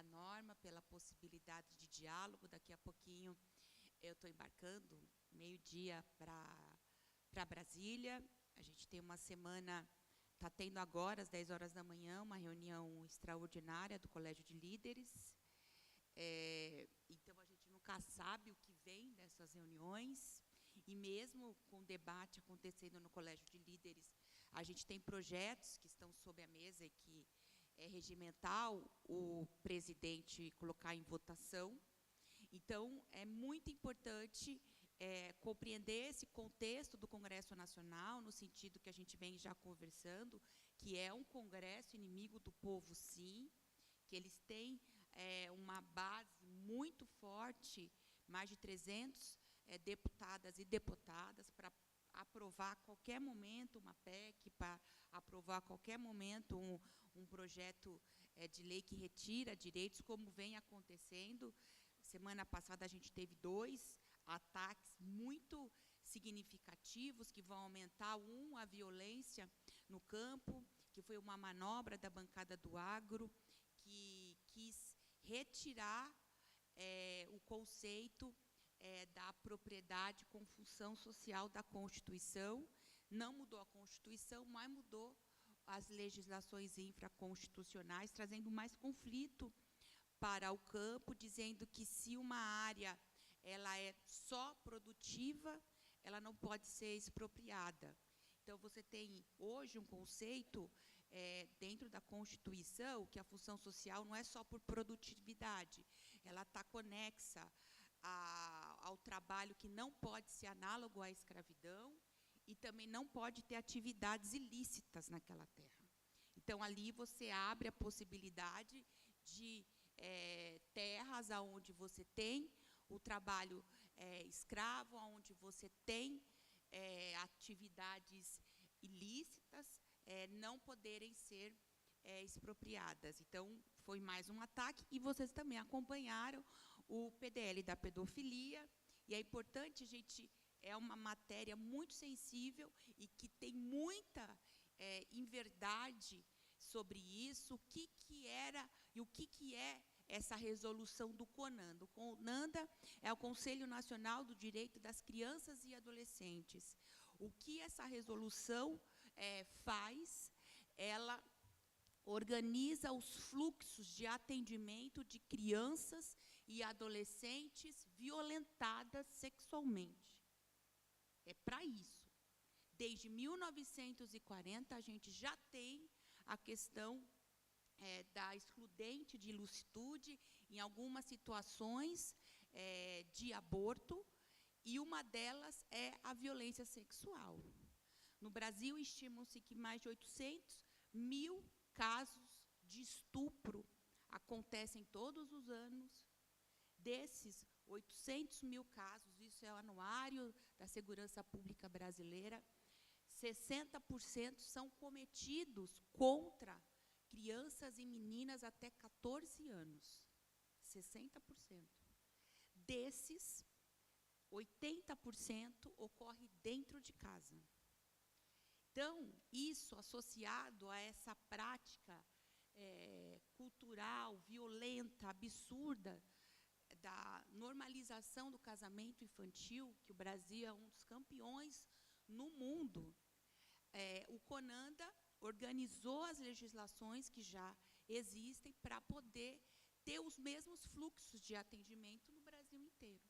Norma, pela possibilidade de diálogo. Daqui a pouquinho eu estou embarcando, meio-dia, para Brasília. A gente tem uma semana, está tendo agora, às 10 horas da manhã, uma reunião extraordinária do Colégio de Líderes. Então, a gente nunca sabe o que vem dessas reuniões, e mesmo com o debate acontecendo no Colégio de Líderes, a gente tem projetos que estão sob a mesa e que é regimental o presidente colocar em votação. Então, é muito importante compreender esse contexto do Congresso Nacional, no sentido que a gente vem já conversando, que é um congresso inimigo do povo, sim, que eles têm uma base muito forte, mais de 300 deputadas e deputadas, para aprovar a qualquer momento uma PEC, para aprovar a qualquer momento um projeto de lei que retira direitos, como vem acontecendo. Semana passada a gente teve 2 ataques muito significativos, que vão aumentar, a violência no campo, que foi uma manobra da bancada do agro, que quis retirar o conceito da propriedade com função social da Constituição. Não mudou a Constituição, mas mudou as legislações infraconstitucionais, trazendo mais conflito para o campo, dizendo que se uma área ela é só produtiva, ela não pode ser expropriada. Então, você tem hoje um conceito dentro da Constituição, que a função social não é só por produtividade, ela está conexa ao trabalho que não pode ser análogo à escravidão, e também não pode ter atividades ilícitas naquela terra. Então, ali você abre a possibilidade de terras onde você tem o trabalho escravo, onde você tem atividades ilícitas, não poderem ser expropriadas. Então, foi mais um ataque, e vocês também acompanharam o PDL da pedofilia, e é importante, é uma matéria muito sensível e que tem muita inverdade sobre isso, o que era e o que é essa resolução do CONANDA. O CONANDA é o Conselho Nacional do Direito das Crianças e Adolescentes. O que essa resolução faz? Ela organiza os fluxos de atendimento de crianças e adolescentes violentadas sexualmente. É para isso. Desde 1940, a gente já tem a questão da excludente de ilicitude em algumas situações de aborto, e uma delas é a violência sexual. No Brasil, estimam-se que mais de 800.000 casos de estupro acontecem todos os anos. Desses 800.000 casos, isso é o anuário da Segurança Pública Brasileira, 60% são cometidos contra crianças e meninas até 14 anos. 60%. Desses, 80% ocorre dentro de casa. Então, isso associado a essa prática cultural, violenta, absurda, da normalização do casamento infantil, que o Brasil é um dos campeões no mundo, o CONANDA organizou as legislações que já existem para poder ter os mesmos fluxos de atendimento no Brasil inteiro.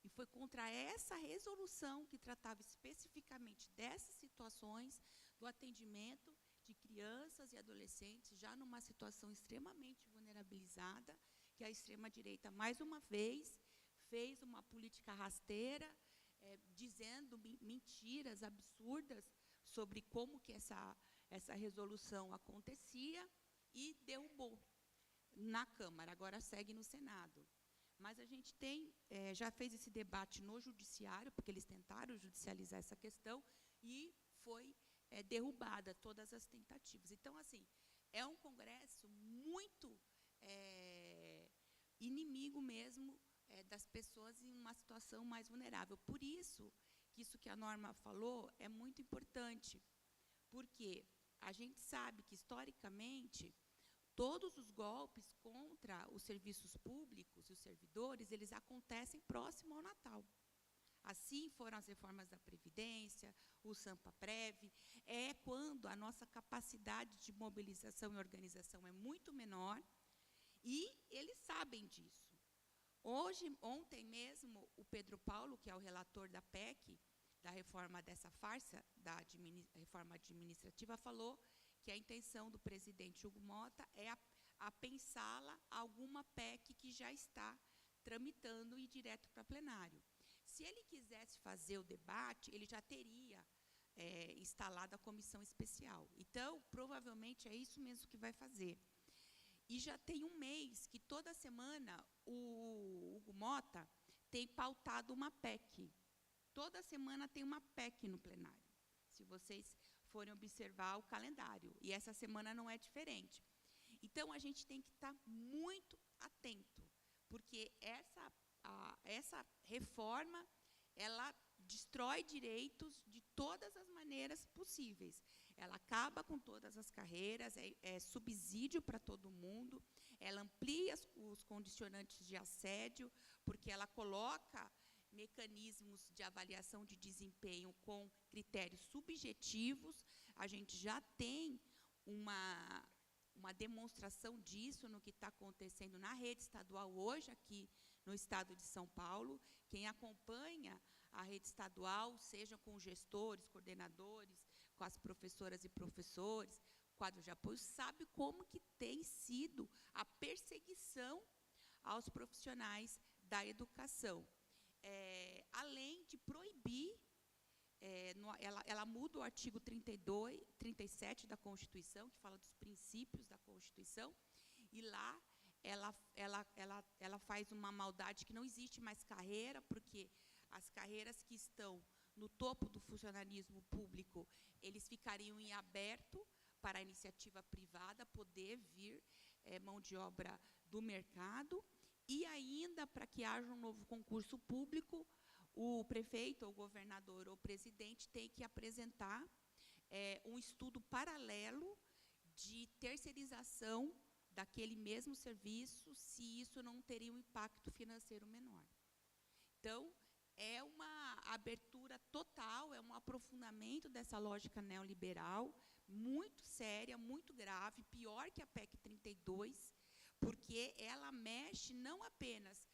E foi contra essa resolução, que tratava especificamente dessas situações, do atendimento de crianças e adolescentes, já numa situação extremamente vulnerabilizada, que a extrema-direita, mais uma vez, fez uma política rasteira, dizendo mentiras absurdas sobre como que essa resolução acontecia, e derrubou na Câmara, agora segue no Senado. Mas a gente já fez esse debate no Judiciário, porque eles tentaram judicializar essa questão, e foi derrubada todas as tentativas. Então, assim, é um congresso muito inimigo mesmo das pessoas em uma situação mais vulnerável. Por isso que a Norma falou é muito importante, porque a gente sabe que, historicamente, todos os golpes contra os serviços públicos e os servidores, eles acontecem próximo ao Natal. Assim foram as reformas da Previdência, o Sampaprev, é quando a nossa capacidade de mobilização e organização é muito menor, e eles sabem disso. Ontem mesmo, o Pedro Paulo, que é o relator da PEC, da reforma dessa farsa, da reforma administrativa, falou que a intenção do presidente Hugo Motta é a pensá-la alguma PEC que já está tramitando e ir direto para plenário. Se ele quisesse fazer o debate, ele já teria instalado a comissão especial. Então, provavelmente, é isso mesmo que vai fazer. E já tem um mês que, toda semana, o Hugo Motta tem pautado uma PEC. Toda semana tem uma PEC no plenário, se vocês forem observar o calendário. E essa semana não é diferente. Então, a gente tem que estar muito atento, porque essa reforma, ela destrói direitos de todas as maneiras possíveis. Ela acaba com todas as carreiras, é subsídio para todo mundo, ela amplia os condicionantes de assédio, porque ela coloca mecanismos de avaliação de desempenho com critérios subjetivos. A gente já tem uma demonstração disso no que está acontecendo na rede estadual hoje, aqui no estado de São Paulo. Quem acompanha a rede estadual, seja com gestores, coordenadores, com as professoras e professores, quadro de apoio, sabe como que tem sido a perseguição aos profissionais da educação. Além de proibir, ela muda o artigo 37 da Constituição, que fala dos princípios da Constituição, e lá ela faz uma maldade que não existe mais carreira, porque as carreiras que estão no topo do funcionalismo público, eles ficariam em aberto para a iniciativa privada poder vir mão de obra do mercado, e ainda, para que haja um novo concurso público, o prefeito, ou o governador, ou o presidente tem que apresentar um estudo paralelo de terceirização daquele mesmo serviço, se isso não teria um impacto financeiro menor. Então, é uma abertura total, é um aprofundamento dessa lógica neoliberal, muito séria, muito grave, pior que a PEC 32, porque ela mexe não apenas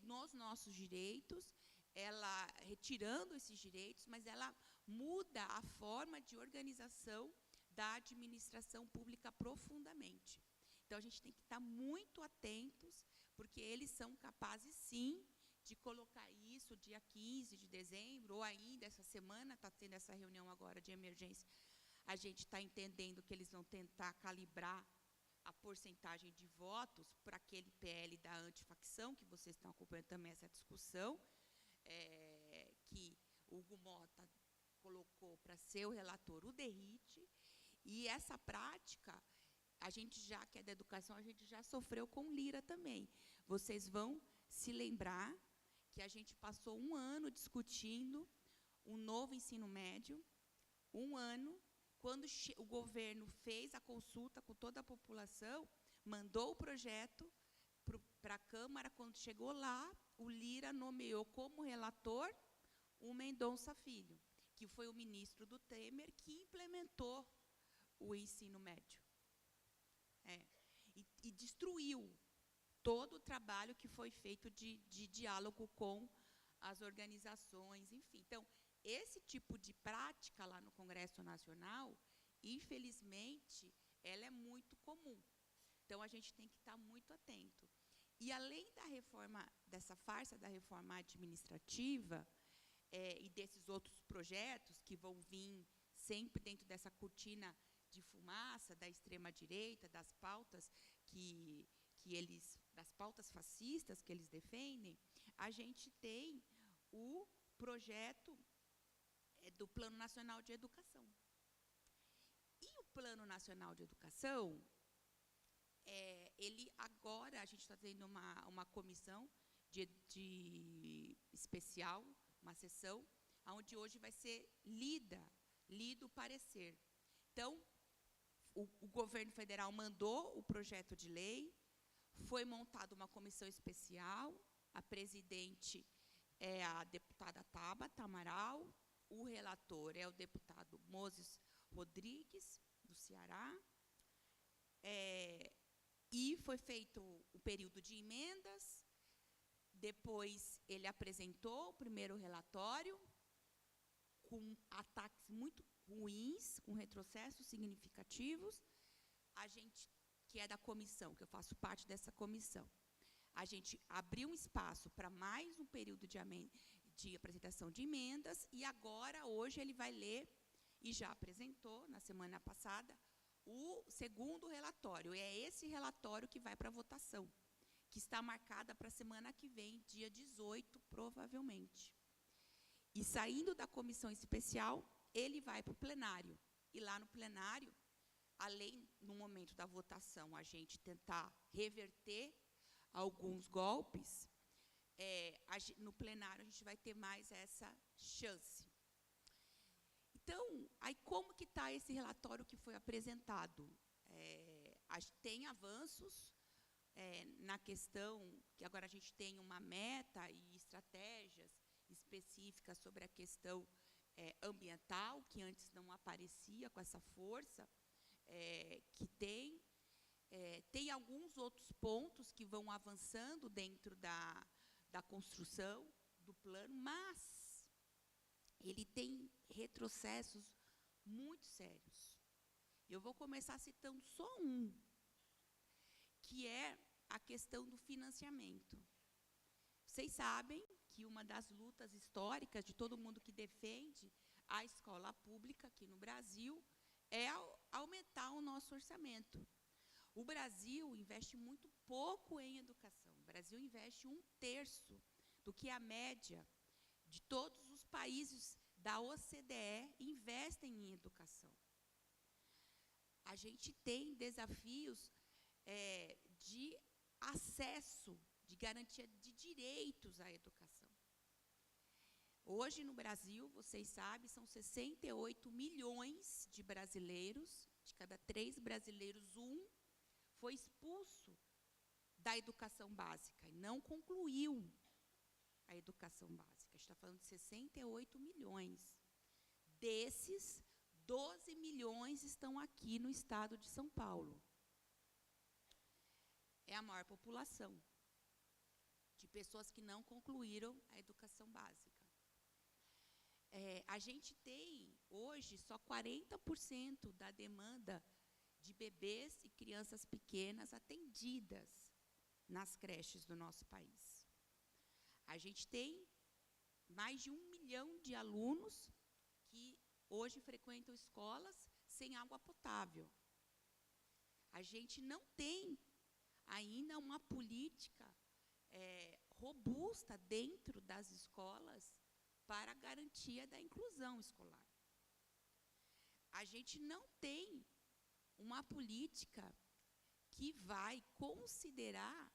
nos nossos direitos, ela retirando esses direitos, mas ela muda a forma de organização da administração pública profundamente. Então, a gente tem que estar muito atentos, porque eles são capazes, sim, de colocar isso dia 15 de dezembro, ou ainda essa semana, está tendo essa reunião agora de emergência, a gente está entendendo que eles vão tentar calibrar a porcentagem de votos para aquele PL da antifacção, que vocês estão acompanhando também essa discussão, que o Hugo Motta colocou para ser o relator o DERIT, e essa prática, a gente já, que é da educação, a gente já sofreu com Lira também. Vocês vão se lembrar que a gente passou um ano discutindo um novo ensino médio, um ano, quando o governo fez a consulta com toda a população, mandou o projeto para a Câmara. Quando chegou lá, o Lira nomeou como relator o Mendonça Filho, que foi o ministro do Temer, que implementou o ensino médio. E destruiu todo o trabalho que foi feito de diálogo com as organizações, enfim. Então, esse tipo de prática lá no Congresso Nacional, infelizmente, ela é muito comum. Então, a gente tem que estar muito atento. E, além da reforma, dessa farsa da reforma administrativa, e desses outros projetos que vão vir sempre dentro dessa cortina de fumaça da extrema-direita, das pautas das pautas fascistas que eles defendem, a gente tem o projeto do Plano Nacional de Educação. E o Plano Nacional de Educação, ele agora, a gente está tendo uma comissão especial, uma sessão, onde hoje vai ser lido o parecer. Então, o governo federal mandou o projeto de lei, foi montada uma comissão especial, a presidente é a deputada Tabata Amaral, o relator é o deputado Moses Rodrigues, do Ceará, e foi feito o período de emendas, depois ele apresentou o primeiro relatório, com ataques muito ruins, com retrocessos significativos. A gente, que é da comissão, que eu faço parte dessa comissão, a gente abriu um espaço para mais um período de apresentação de emendas, e agora, hoje, ele vai ler, e já apresentou, na semana passada, o segundo relatório. É esse relatório que vai para a votação, que está marcada para a semana que vem, dia 18, provavelmente. E saindo da comissão especial, ele vai para o plenário. E lá no plenário, além, no momento da votação, a gente tentar reverter alguns golpes, no plenário a gente vai ter mais essa chance. Então, aí como que está esse relatório que foi apresentado? Tem avanços na questão, que agora a gente tem uma meta e estratégias específicas sobre a questão ambiental, que antes não aparecia com essa força que tem. Tem alguns outros pontos que vão avançando dentro da construção do plano, mas ele tem retrocessos muito sérios. Eu vou começar citando só um, que é a questão do financiamento. Vocês sabem que uma das lutas históricas de todo mundo que defende a escola pública aqui no Brasil é aumentar o nosso orçamento. O Brasil investe muito pouco em educação. O Brasil investe 1/3 do que a média de todos os países da OCDE investem em educação. A gente tem desafios de acesso, de garantia de direitos à educação. Hoje, no Brasil, vocês sabem, são 68 milhões de brasileiros, de cada 3 brasileiros, 1 foi expulso da educação básica e não concluiu a educação básica. A gente está falando de 68 milhões. Desses, 12 milhões estão aqui no estado de São Paulo. É a maior população de pessoas que não concluíram a educação básica. A gente tem, hoje, só 40% da demanda de bebês e crianças pequenas atendidas nas creches do nosso país. A gente tem mais de 1 milhão de alunos que hoje frequentam escolas sem água potável. A gente não tem ainda uma política robusta dentro das escolas para a garantia da inclusão escolar. A gente não tem uma política que vai considerar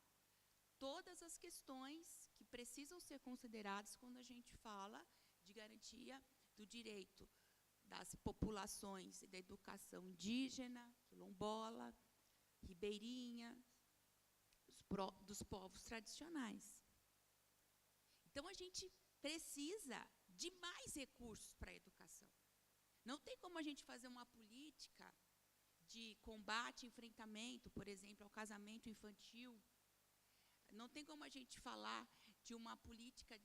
todas as questões que precisam ser consideradas quando a gente fala de garantia do direito das populações e da educação indígena, quilombola, ribeirinha, dos povos tradicionais. Então, a gente precisa de mais recursos para a educação. Não tem como a gente fazer uma política de combate, enfrentamento, por exemplo, ao casamento infantil. Não tem como a gente falar de uma política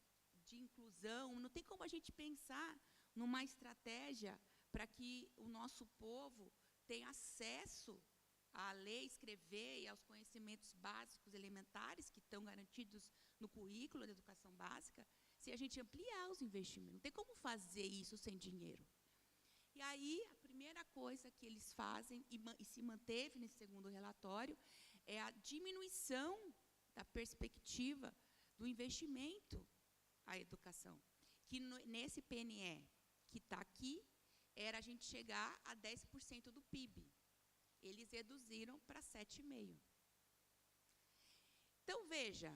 de inclusão, não tem como a gente pensar numa estratégia para que o nosso povo tenha acesso a ler, escrever e aos conhecimentos básicos elementares que estão garantidos no currículo da educação básica, se a gente ampliar os investimentos. Não tem como fazer isso sem dinheiro. E aí, a primeira coisa que eles fazem, e se manteve nesse segundo relatório, é a diminuição da perspectiva do investimento à educação. Que nesse PNE que está aqui, era a gente chegar a 10% do PIB. Eles reduziram para 7,5%. Então, veja,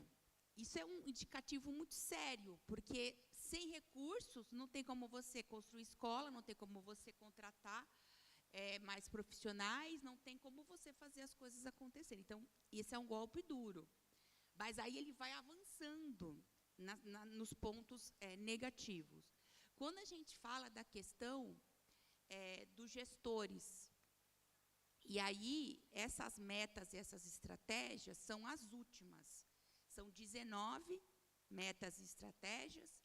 isso é um indicativo muito sério, porque sem recursos não tem como você construir escola, não tem como você contratar mais profissionais, não tem como você fazer as coisas acontecerem. Então, esse é um golpe duro. Mas aí ele vai avançando nos pontos negativos. Quando a gente fala da questão dos gestores, e aí essas metas e essas estratégias são as últimas. São 19 metas e estratégias.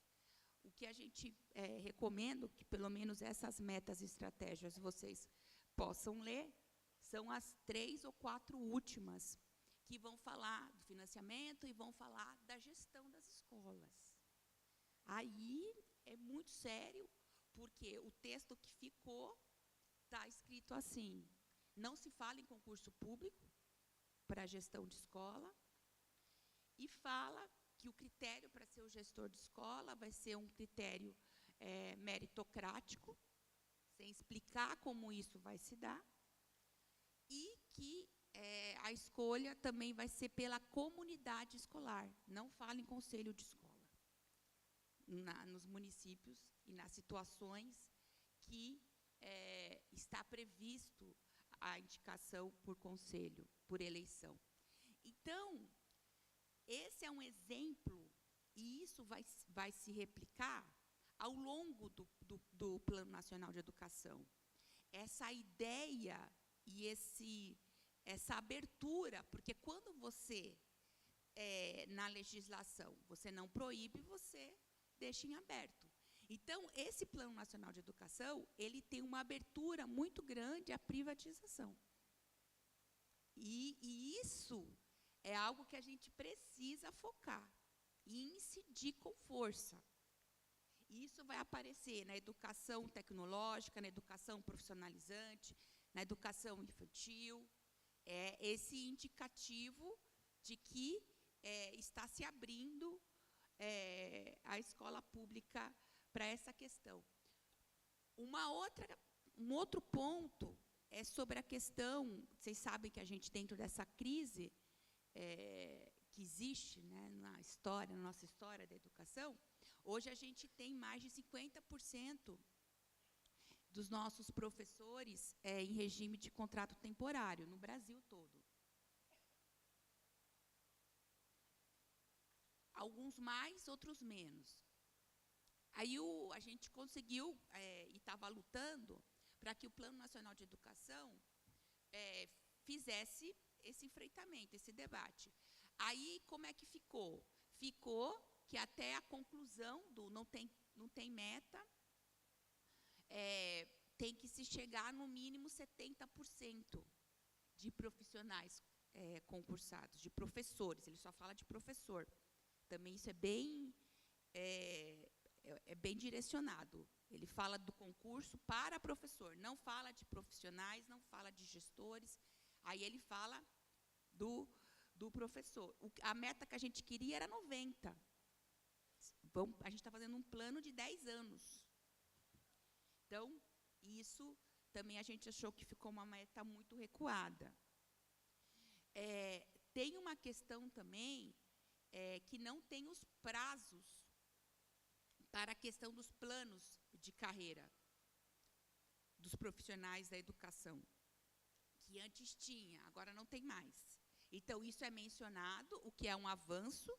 O que a gente recomenda, que pelo menos essas metas e estratégias vocês possam ler, são as 3 ou 4 últimas, que vão falar do financiamento e vão falar da gestão das escolas. Aí é muito sério, porque o texto que ficou está escrito assim: não se fala em concurso público para a gestão de escola, e fala que o critério para ser o gestor de escola vai ser um critério meritocrático, sem explicar como isso vai se dar, e que a escolha também vai ser pela comunidade escolar. Não fala em conselho de escola, nos municípios e nas situações que está previsto a indicação por conselho, por eleição. Então, esse é um exemplo, e isso vai se replicar ao longo do Plano Nacional de Educação. Essa ideia e essa abertura, porque quando você, na legislação, você não proíbe, você deixa em aberto. Então, esse Plano Nacional de Educação, ele tem uma abertura muito grande à privatização. E isso é algo que a gente precisa focar e incidir com força. Isso vai aparecer na educação tecnológica, na educação profissionalizante, na educação infantil. É esse indicativo de que está se abrindo a escola pública para essa questão. Um outro ponto é sobre a questão, vocês sabem que a gente, dentro dessa crise que existe, né, na nossa história da educação, hoje a gente tem mais de 50% dos nossos professores em regime de contrato temporário, no Brasil todo. Alguns mais, outros menos. Aí a gente conseguiu, e estava lutando, para que o Plano Nacional de Educação fizesse esse enfrentamento, esse debate. Aí, como é que ficou? Ficou que até a conclusão do não tem meta, tem que se chegar no mínimo 70% de profissionais concursados, de professores. Ele só fala de professor. Também isso é bem direcionado. Ele fala do concurso para professor, não fala de profissionais, não fala de gestores. Aí ele fala do professor. A meta que a gente queria era 90. A gente está fazendo um plano de 10 anos. Então, isso também a gente achou que ficou uma meta muito recuada. Tem uma questão também que não tem os prazos para a questão dos planos de carreira dos profissionais da educação, que antes tinha, agora não tem mais. Então, isso é mencionado, o que é um avanço,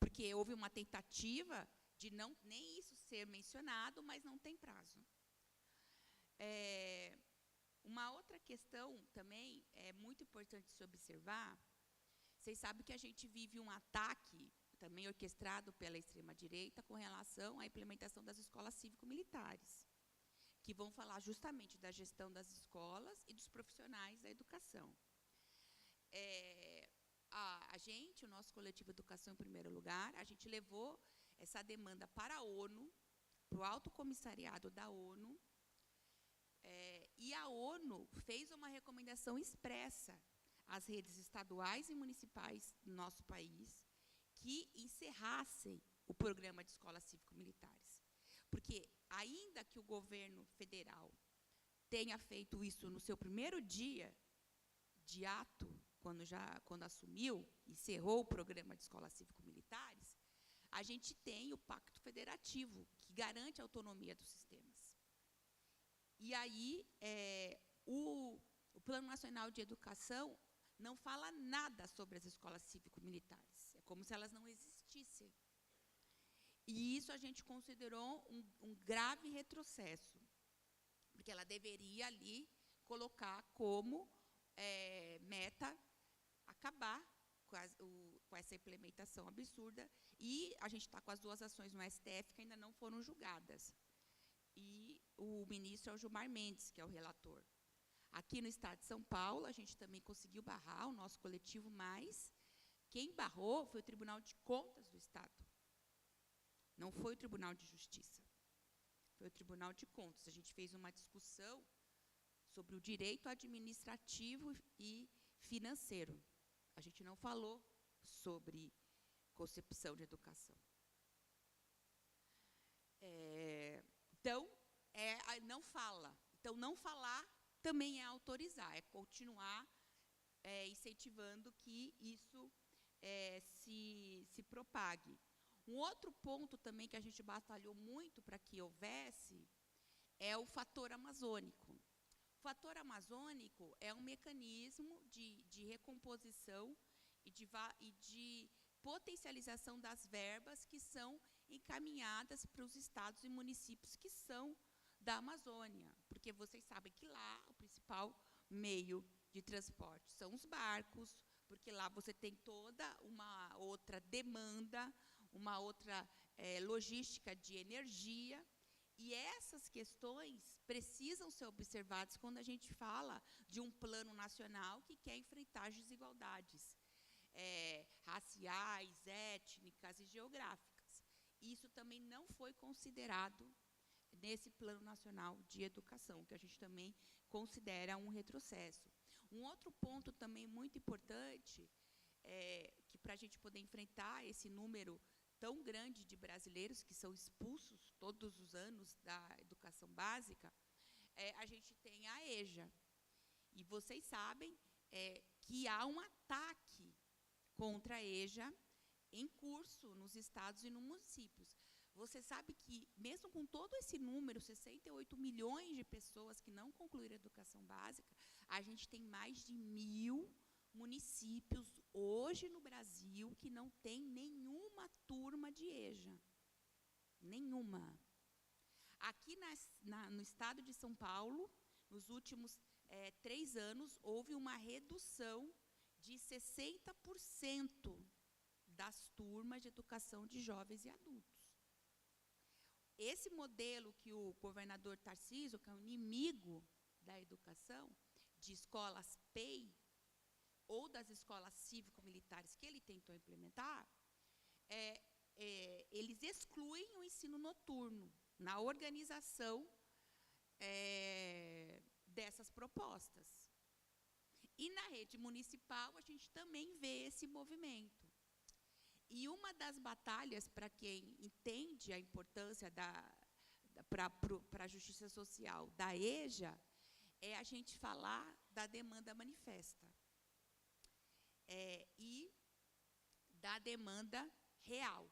porque houve uma tentativa de nem isso ser mencionado, mas não tem prazo. Uma outra questão também é muito importante se observar. Vocês sabem que a gente vive um ataque, também orquestrado pela extrema-direita, com relação à implementação das escolas cívico-militares, que vão falar justamente da gestão das escolas e dos profissionais da educação. O nosso coletivo Educação em Primeiro Lugar, a gente levou essa demanda para a ONU, para o Alto Comissariado da ONU, e a ONU fez uma recomendação expressa às redes estaduais e municipais do nosso país que encerrassem o programa de escolas cívico-militares. Porque, ainda que o governo federal tenha feito isso no seu primeiro dia de ato, quando assumiu, encerrou o programa de escolas cívico-militares, a gente tem o Pacto Federativo, que garante a autonomia dos sistemas. E aí, o Plano Nacional de Educação não fala nada sobre as escolas cívico-militares. É como se elas não existissem. E isso a gente considerou um grave retrocesso, porque ela deveria ali colocar como meta acabar com essa implementação absurda, e a gente está com as 2 ações no STF que ainda não foram julgadas. E o ministro é o Gilmar Mendes, que é o relator. Aqui no estado de São Paulo, a gente também conseguiu barrar o nosso coletivo, mas quem barrou foi o Tribunal de Contas do Estado. Não foi o Tribunal de Justiça. Foi o Tribunal de Contas. A gente fez uma discussão sobre o direito administrativo e financeiro. A gente não falou sobre concepção de educação. Então, não fala. Então, não falar também é autorizar, é continuar incentivando que isso se propague. Um outro ponto também que a gente batalhou muito para que houvesse é o fator amazônico. O fator amazônico é um mecanismo de recomposição e de potencialização das verbas que são encaminhadas para os estados e municípios que são da Amazônia, porque vocês sabem que lá o principal meio de transporte são os barcos, porque lá você tem toda uma outra demanda, uma outra logística de energia, e essas questões precisam ser observadas quando a gente fala de um plano nacional que quer enfrentar as desigualdades raciais, étnicas e geográficas. Isso também não foi considerado nesse Plano Nacional de Educação, que a gente também considera um retrocesso. Um outro ponto também muito importante, que para a gente poder enfrentar esse número tão grande de brasileiros que são expulsos todos os anos da educação básica, a gente tem a EJA. E vocês sabem que há um ataque contra a EJA em curso nos estados e nos municípios. Você sabe que, mesmo com todo esse número, 68 milhões de pessoas que não concluíram a educação básica, a gente tem mais de 1.000 municípios hoje no Brasil que não tem nenhuma turma de EJA. Nenhuma. Aqui no estado de São Paulo, nos últimos 3 anos, houve uma redução de 60% das turmas de educação de jovens e adultos. Esse modelo que o governador Tarcísio, que é o inimigo da educação, de escolas PEI, ou das escolas cívico-militares que ele tentou implementar, eles excluem o ensino noturno na organização dessas propostas. E na rede municipal, a gente também vê esse movimento. E uma das batalhas, para quem entende a importância para a justiça social da EJA, é a gente falar da demanda manifesta e da demanda real.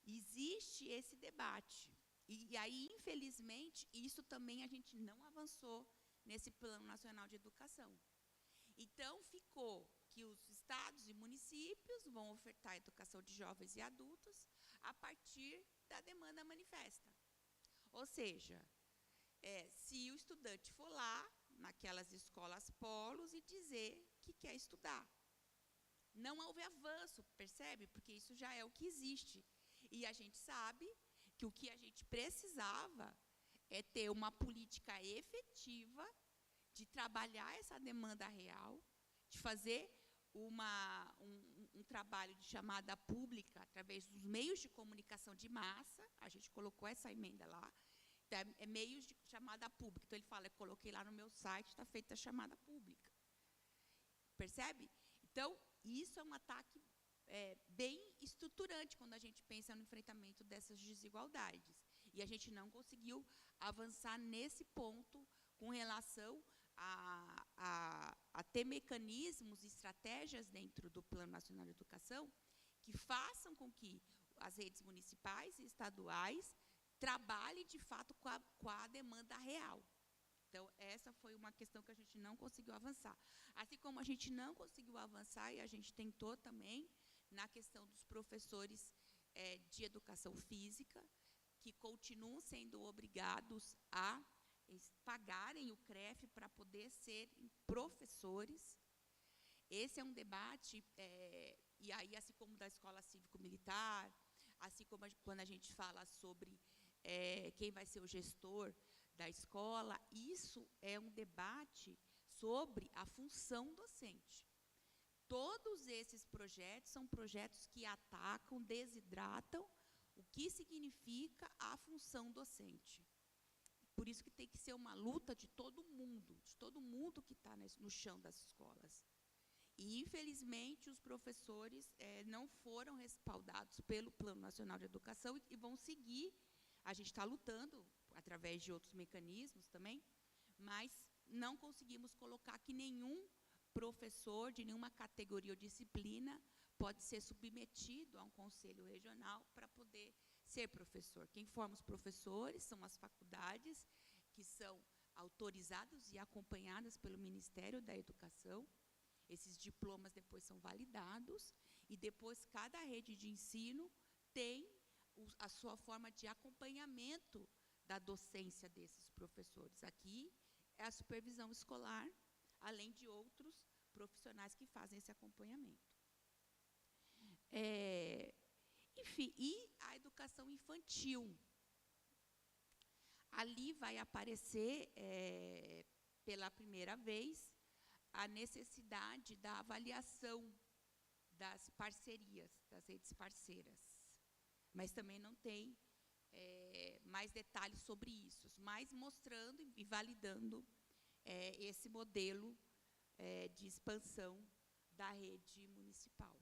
Existe esse debate. E aí, infelizmente, isso também a gente não avançou nesse Plano Nacional de Educação. Então, ficou que os estados e municípios vão ofertar a educação de jovens e adultos a partir da demanda manifesta. Ou seja, se o estudante for lá, naquelas escolas polos, e dizer que quer estudar. Não houve avanço, percebe? Porque isso já é o que existe. E a gente sabe que o que a gente precisava é ter uma política efetiva de trabalhar essa demanda real, de fazer um trabalho de chamada pública através dos meios de comunicação de massa. A gente colocou essa emenda lá. Então, meios de chamada pública. Então, ele fala, eu coloquei lá no meu site, está feita a chamada pública. Percebe? Então, isso é um ataque bem estruturante quando a gente pensa no enfrentamento dessas desigualdades. E a gente não conseguiu avançar nesse ponto com relação a ter mecanismos e estratégias dentro do Plano Nacional de Educação que façam com que as redes municipais e estaduais trabalhem, de fato, com a demanda real. Então, essa foi uma questão que a gente não conseguiu avançar. Assim como a gente não conseguiu avançar, e a gente tentou também, na questão dos professores de educação física, que continuam sendo obrigados a pagarem o CREF para poder serem professores. Esse é um debate, e aí, assim como da escola cívico-militar, assim como quando a gente fala sobre quem vai ser o gestor da escola, isso é um debate sobre a função docente. Todos esses projetos são projetos que atacam, desidratam o que significa a função docente. Por isso que tem que ser uma luta de todo mundo que está no chão das escolas. E, infelizmente, os professores não foram respaldados pelo Plano Nacional de Educação e vão seguir. A gente está lutando através de outros mecanismos também, mas não conseguimos colocar que nenhum professor de nenhuma categoria ou disciplina pode ser submetido a um conselho regional para poder ser professor. Quem forma os professores são as faculdades, que são autorizadas e acompanhadas pelo Ministério da Educação. Esses diplomas depois são validados e depois cada rede de ensino tem a sua forma de acompanhamento da docência desses professores. Aqui é a supervisão escolar, além de outros profissionais que fazem esse acompanhamento. Enfim, e a educação infantil. Ali vai aparecer, pela primeira vez, a necessidade da avaliação das parcerias, das redes parceiras. Mas também não tem mais detalhes sobre isso, mas mostrando e validando esse modelo de expansão da rede municipal.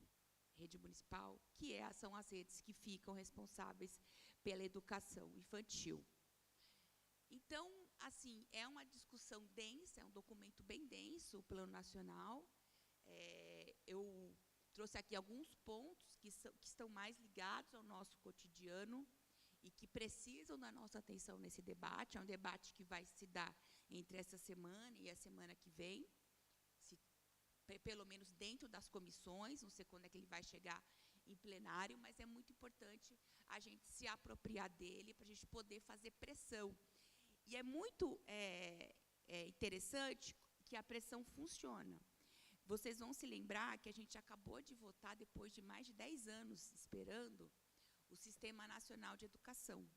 Rede municipal, que são as redes que ficam responsáveis pela educação infantil. Então, assim, é uma discussão densa, é um documento bem denso, o Plano Nacional. Eu trouxe aqui alguns pontos que estão mais ligados ao nosso cotidiano e que precisam da nossa atenção nesse debate. É um debate que vai se dar entre essa semana e a semana que vem, pelo menos dentro das comissões, não sei quando é que ele vai chegar em plenário, mas é muito importante a gente se apropriar dele para a gente poder fazer pressão. E é muito interessante que a pressão funciona. Vocês vão se lembrar que a gente acabou de votar, depois de mais de 10 anos esperando, o Sistema Nacional de Educação,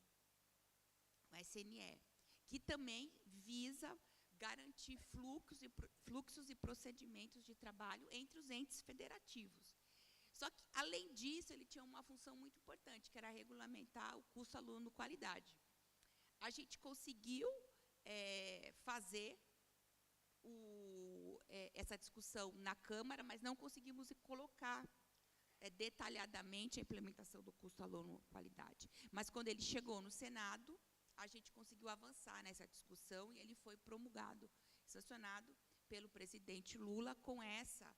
o SNE, que também visa garantir fluxos e procedimentos de trabalho entre os entes federativos. Só que, além disso, ele tinha uma função muito importante, que era regulamentar o custo aluno-qualidade. A gente conseguiu fazer essa discussão na Câmara, mas não conseguimos colocar detalhadamente a implementação do custo aluno-qualidade. Mas, quando ele chegou no Senado, a gente conseguiu avançar nessa discussão e ele foi promulgado, sancionado pelo presidente Lula com essa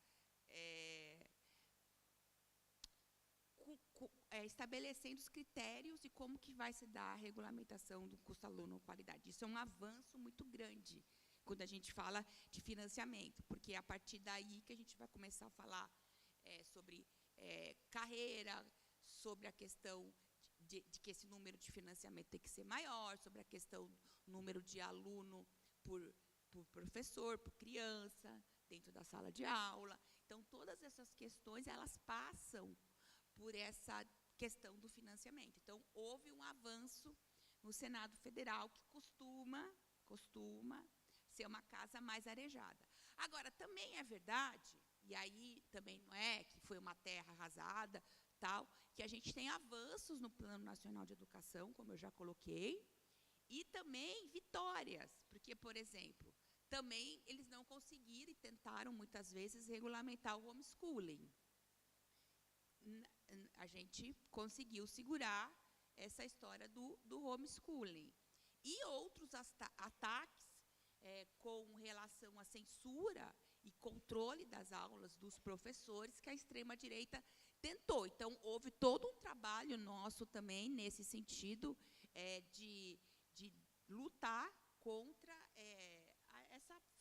estabelecendo os critérios e como que vai se dar a regulamentação do custo aluno-qualidade. Isso é um avanço muito grande quando a gente fala de financiamento, porque é a partir daí que a gente vai começar a falar sobre carreira, sobre a questão de que esse número de financiamento tem que ser maior, sobre a questão do número de aluno por professor, por criança, dentro da sala de aula. Então, todas essas questões, elas passam por essa questão do financiamento. Então, houve um avanço no Senado Federal, que costuma ser uma casa mais arejada. Agora, também é verdade, e aí também não é que foi uma terra arrasada, tal, que a gente tem avanços no Plano Nacional de Educação, como eu já coloquei, e também vitórias, porque, por exemplo, também eles não conseguiram e tentaram, muitas vezes, regulamentar o homeschooling. A gente conseguiu segurar essa história do homeschooling. E outros ataques com relação à censura e controle das aulas dos professores que a extrema-direita tentou. Então, houve todo um trabalho nosso também nesse sentido de lutar contra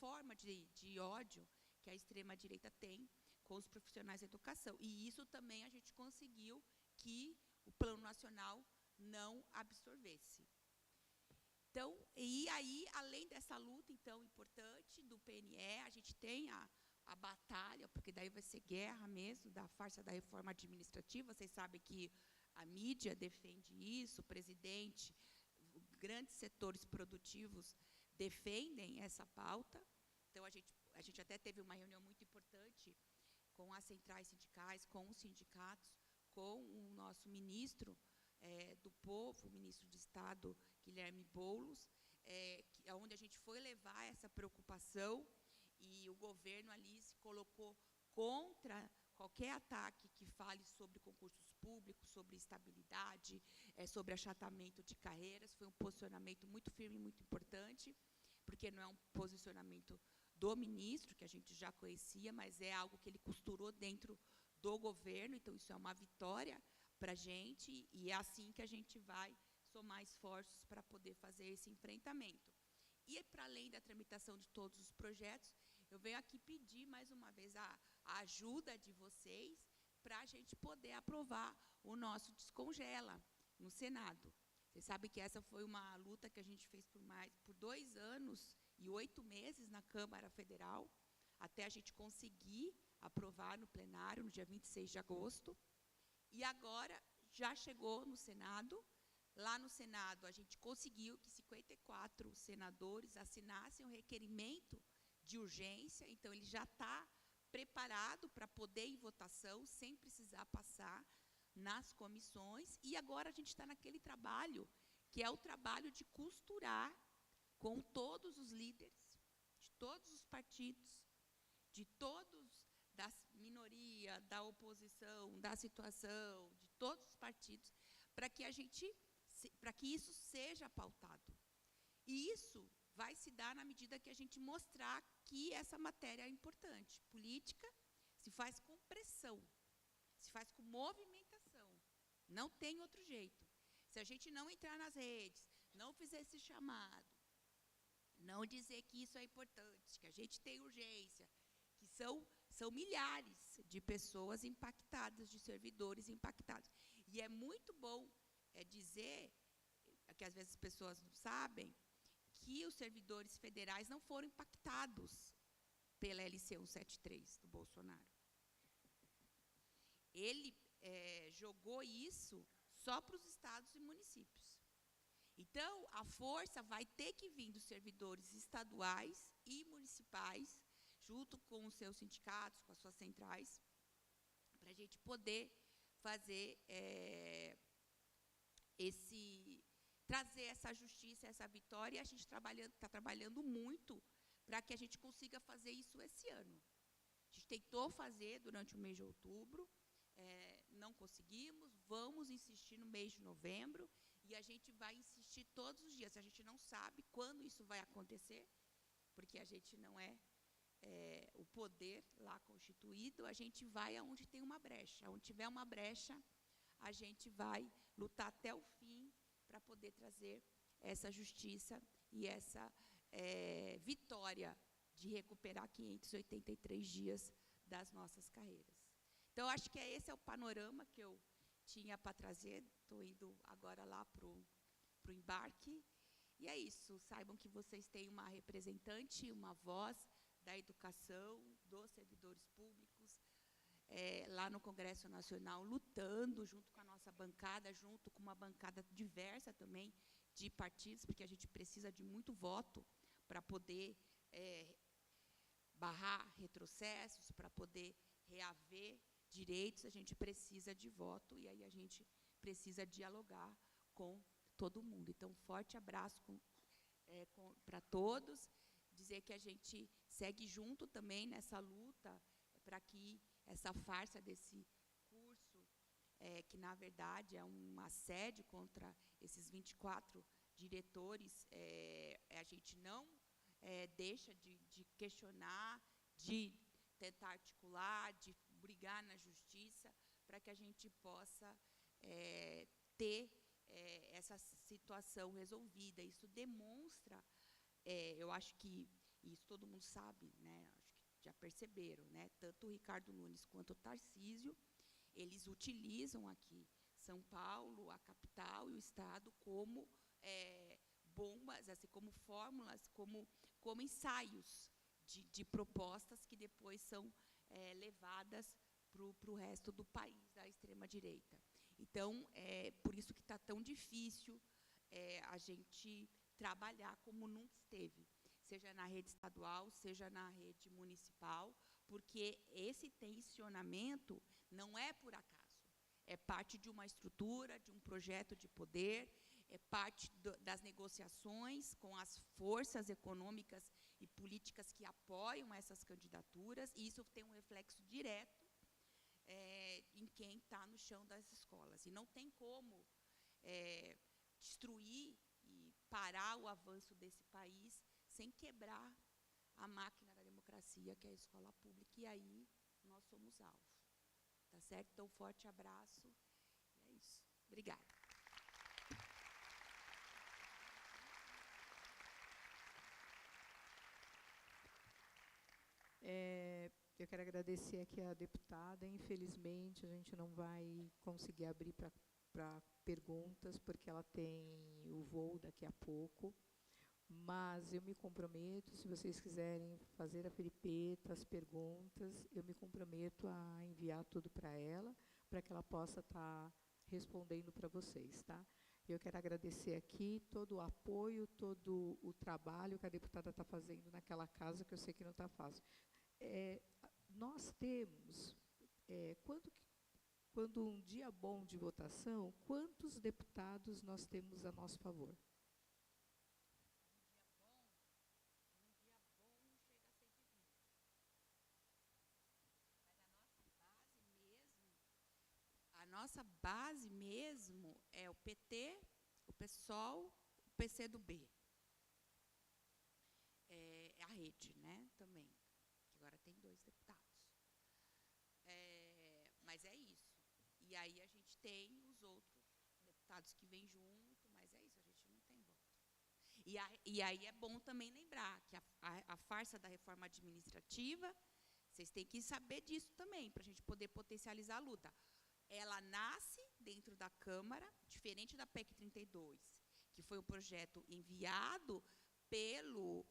forma de ódio que a extrema-direita tem com os profissionais da educação. E isso também a gente conseguiu que o Plano Nacional não absorvesse. Então, e aí, além dessa luta, então, importante do PNE, a gente tem a batalha, porque daí vai ser guerra mesmo, da farsa da reforma administrativa. Vocês sabem que a mídia defende isso, o presidente, grandes setores produtivos defendem essa pauta. Então, a gente até teve uma reunião muito importante com as centrais sindicais, com os sindicatos, com o nosso ministro do Povo, o ministro de Estado, Guilherme Boulos, onde a gente foi levar essa preocupação, e o governo ali se colocou contra qualquer ataque que fale sobre concursos públicos, sobre estabilidade, sobre achatamento de carreiras. Foi um posicionamento muito firme e muito importante, porque não é um posicionamento do ministro, que a gente já conhecia, mas é algo que ele costurou dentro do governo. Então, isso é uma vitória para a gente, e é assim que a gente vai somar esforços para poder fazer esse enfrentamento. E, para além da tramitação de todos os projetos, eu venho aqui pedir, mais uma vez, a ajuda de vocês para a gente poder aprovar o nosso Descongela no Senado. Vocês sabem que essa foi uma luta que a gente fez por 2 anos e 8 meses na Câmara Federal, até a gente conseguir aprovar no plenário, no dia 26 de agosto. E agora já chegou no Senado. Lá no Senado, a gente conseguiu que 54 senadores assinassem o requerimento de urgência. Então, ele já está preparado para poder ir em votação, sem precisar passar nas comissões. E agora a gente está naquele trabalho, que é o trabalho de costurar com todos os líderes, de todos os partidos, de todos, da minoria, da oposição, da situação, de todos os partidos, para que isso seja pautado. E isso vai se dar na medida que a gente mostrar que essa matéria é importante. Política se faz com pressão, se faz com movimentação. Não tem outro jeito. Se a gente não entrar nas redes, não fizer esse chamado, não dizer que isso é importante, que a gente tem urgência, que são milhares de pessoas impactadas, de servidores impactados. E é muito bom dizer, que às vezes as pessoas não sabem, que os servidores federais não foram impactados pela LC 173 do Bolsonaro. Ele jogou isso só para os estados e municípios. Então, a força vai ter que vir dos servidores estaduais e municipais, junto com os seus sindicatos, com as suas centrais, para a gente poder fazer trazer essa justiça, essa vitória. E a gente está trabalhando muito para que a gente consiga fazer isso esse ano. A gente tentou fazer durante o mês de outubro, não conseguimos, vamos insistir no mês de novembro, e a gente vai insistir todos os dias. A gente não sabe quando isso vai acontecer, porque a gente não é o poder lá constituído. A gente vai aonde tem uma brecha. Onde tiver uma brecha, a gente vai lutar até o fim para poder trazer essa justiça e essa vitória de recuperar 583 dias das nossas carreiras. Então, acho que esse é o panorama que eu tinha para trazer. Estou indo agora lá para o embarque. E é isso. Saibam que vocês têm uma representante, uma voz da educação, dos servidores públicos, lá no Congresso Nacional, lutando junto com a nossa bancada, junto com uma bancada diversa também de partidos, porque a gente precisa de muito voto para poder barrar retrocessos, para poder reaver direitos. A gente precisa de voto, e aí a gente precisa dialogar com todo mundo. Então, forte abraço para todos, dizer que a gente segue junto também nessa luta para que essa farsa desse curso, que na verdade é um assédio contra esses 24 diretores, a gente não deixa de questionar, de tentar articular, de brigar na justiça, para que a gente possa ter essa situação resolvida. Isso demonstra, eu acho que Isso todo mundo sabe, né? Acho que já perceberam, né? Tanto o Ricardo Nunes quanto o Tarcísio, eles utilizam aqui São Paulo, a capital e o Estado como bombas, assim, como fórmulas, como ensaios de propostas que depois são levadas para o resto do país, da extrema-direita. Então, por isso que está tão difícil a gente trabalhar como nunca esteve, seja na rede estadual, seja na rede municipal, porque esse tensionamento não é por acaso, é parte de uma estrutura, de um projeto de poder, é parte das negociações com as forças econômicas e políticas que apoiam essas candidaturas, e isso tem um reflexo direto em quem está no chão das escolas. E não tem como destruir e parar o avanço desse país sem quebrar a máquina da democracia, que é a escola pública, e aí nós somos alvo. Tá certo? Então, forte abraço. E é isso. Obrigada. Eu quero agradecer aqui a deputada. Infelizmente, a gente não vai conseguir abrir para perguntas, porque ela tem o voo daqui a pouco. Mas eu me comprometo, se vocês quiserem fazer a Felipeta, as perguntas, eu me comprometo a enviar tudo para ela, para que ela possa estar respondendo para vocês, tá? Eu quero agradecer aqui todo o apoio, todo o trabalho que a deputada está fazendo naquela casa, que eu sei que não está fácil. Nós temos, quando um dia bom de votação, quantos deputados nós temos a nosso favor? A nossa base mesmo é o PT, o PSOL, o PCdoB. É a rede, né, também, que agora tem 2 deputados. Mas é isso. E aí a gente tem os outros deputados que vêm junto, mas é isso, a gente não tem voto. E aí é bom também lembrar que a farsa da reforma administrativa, vocês têm que saber disso também, para a gente poder potencializar a luta. Ela nasce dentro da Câmara, diferente da PEC 32, que foi um projeto enviado pelo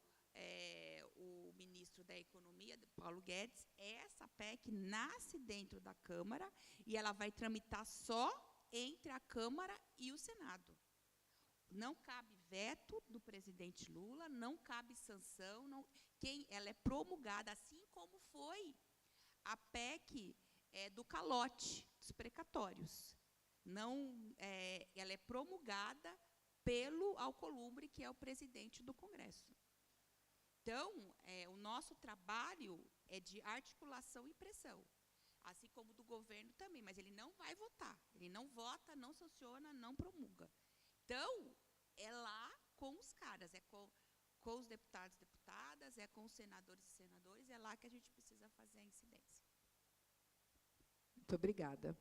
o ministro da Economia, Paulo Guedes. Essa PEC nasce dentro da Câmara e ela vai tramitar só entre a Câmara e o Senado. Não cabe veto do presidente Lula, não cabe sanção, ela é promulgada, assim como foi a PEC do calote, dos precatórios. Ela é promulgada pelo Alcolumbre, que é o presidente do Congresso. Então, o nosso trabalho é de articulação e pressão, assim como do governo também, mas ele não vai votar. Ele não vota, não sanciona, não promulga. Então, é lá com os caras, é com os deputados e deputadas, é com os senadores e senadores, é lá que a gente precisa fazer a incidência. Muito obrigada.